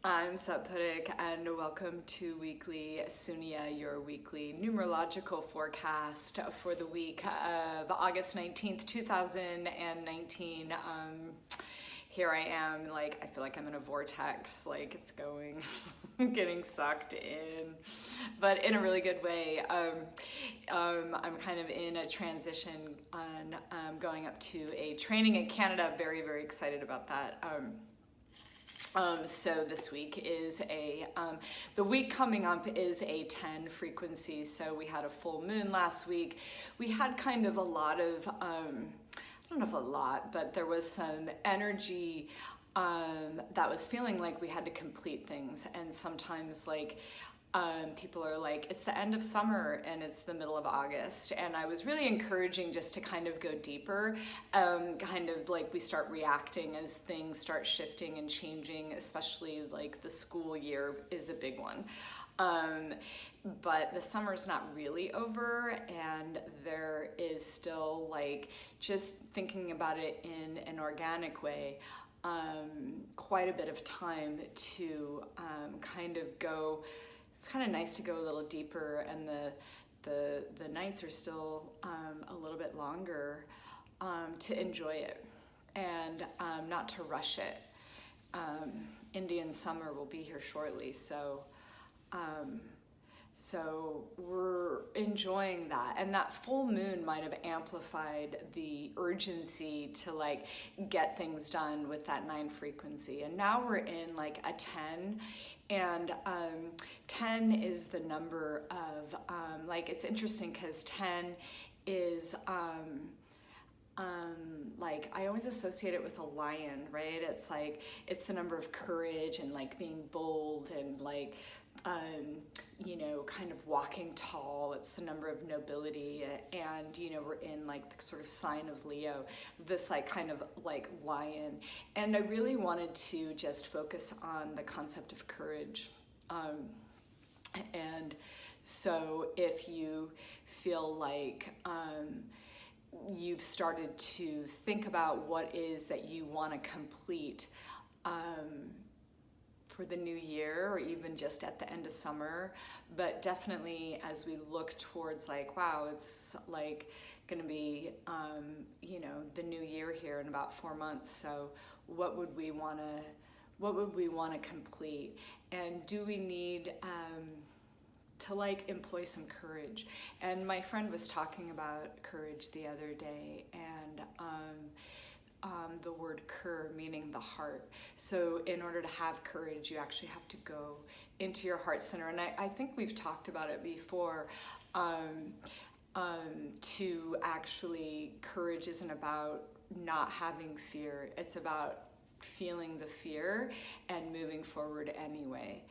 I'm Satpurik, and welcome to weekly SUNNI-AI, your weekly numerological forecast for the week of August 19th, 2019. Here I am, like, I feel like I'm in a vortex, like it's going, getting sucked in, but in a really good way. I'm kind of in a transition on going up to a training in Canada. Very, very excited about that. So this week is the week coming up is a 10 frequency. So we had a full moon last week. We had kind of a lot of, I don't know if a lot, but there was some energy that was feeling like we had to complete things. And sometimes people are like, it's the end of summer and it's the middle of August. And I was really encouraging just to kind of go deeper, kind of like we start reacting as things start shifting and changing, especially like the school year is a big one. But the summer's not really over, and there is still, like, just thinking about it in an organic way, quite a bit of time to kind of go. It's kind of nice to go a little deeper, and the nights are still a little bit longer, to enjoy it and not to rush it. Indian summer will be here shortly, so we're enjoying that. And that full moon might have amplified the urgency to like get things done with that 9 frequency. And now we're in like a 10. And 10 is the number of, like, it's interesting because 10 is, like, I always associate it with a lion, right? It's like, it's the number of courage and like being bold and like, you know, kind of walking tall. It's the number of nobility, and you know, we're in like the sort of sign of Leo, this like kind of like lion. And I really wanted to just focus on the concept of courage. And so if you feel like you've started to think about what is that you want to complete for the new year, or even just at the end of summer, but definitely as we look towards like, wow, it's like gonna be you know, the new year here in about 4 months. So what would we want to complete, and do we need to like employ some courage? And my friend was talking about courage the other day, and the word kur meaning the heart. So in order to have courage, you actually have to go into your heart center. And I think we've talked about it before. To actually, courage isn't about not having fear. It's about feeling the fear and moving forward anyway.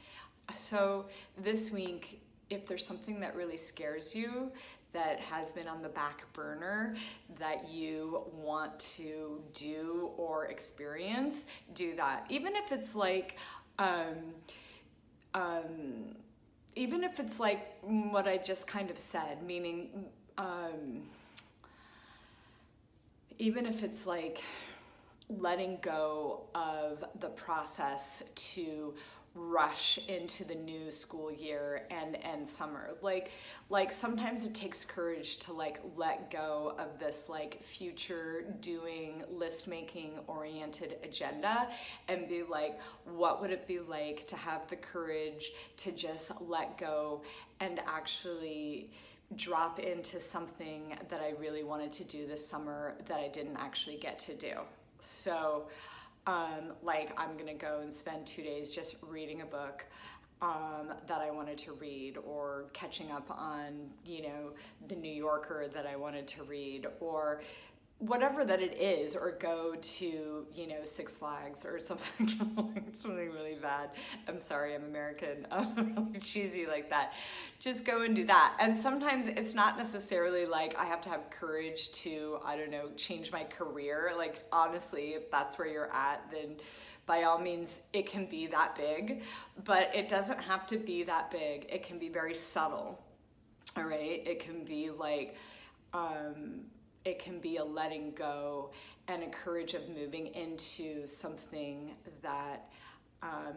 So this week, if there's something that really scares you, that has been on the back burner, that you want to do or experience, do that. Even if it's like, even if it's like what I just kind of said, meaning, even if it's like letting go of the process to rush into the new school year and summer. Like sometimes it takes courage to like let go of this like future doing, list making oriented agenda, and be like, what would it be like to have the courage to just let go and actually drop into something that I really wanted to do this summer that I didn't actually get to do. So like I'm gonna go and spend 2 days just reading a book that I wanted to read, or catching up on, you know, the New Yorker that I wanted to read, or whatever that it is, or go to, you know, Six Flags or something, something really bad. I'm sorry, I'm American, really cheesy like that. Just go and do that. And sometimes it's not necessarily like I have to have courage to, I don't know, change my career. Like, honestly, if that's where you're at, then by all means, it can be that big, but it doesn't have to be that big. It can be very subtle, all right? It can be like, it can be a letting go and a courage of moving into something that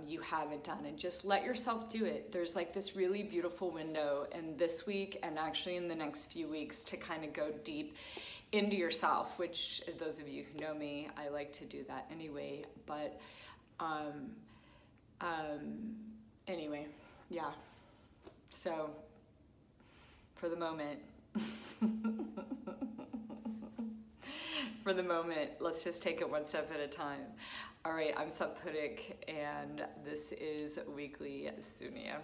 you haven't done, and just let yourself do it. There's like this really beautiful window in this week and actually in the next few weeks to kind of go deep into yourself, which those of you who know me, I like to do that anyway. But anyway, yeah. So for the moment, let's just take it one step at a time. All right, I'm Sappudik, and this is Weekly Sunni-AI.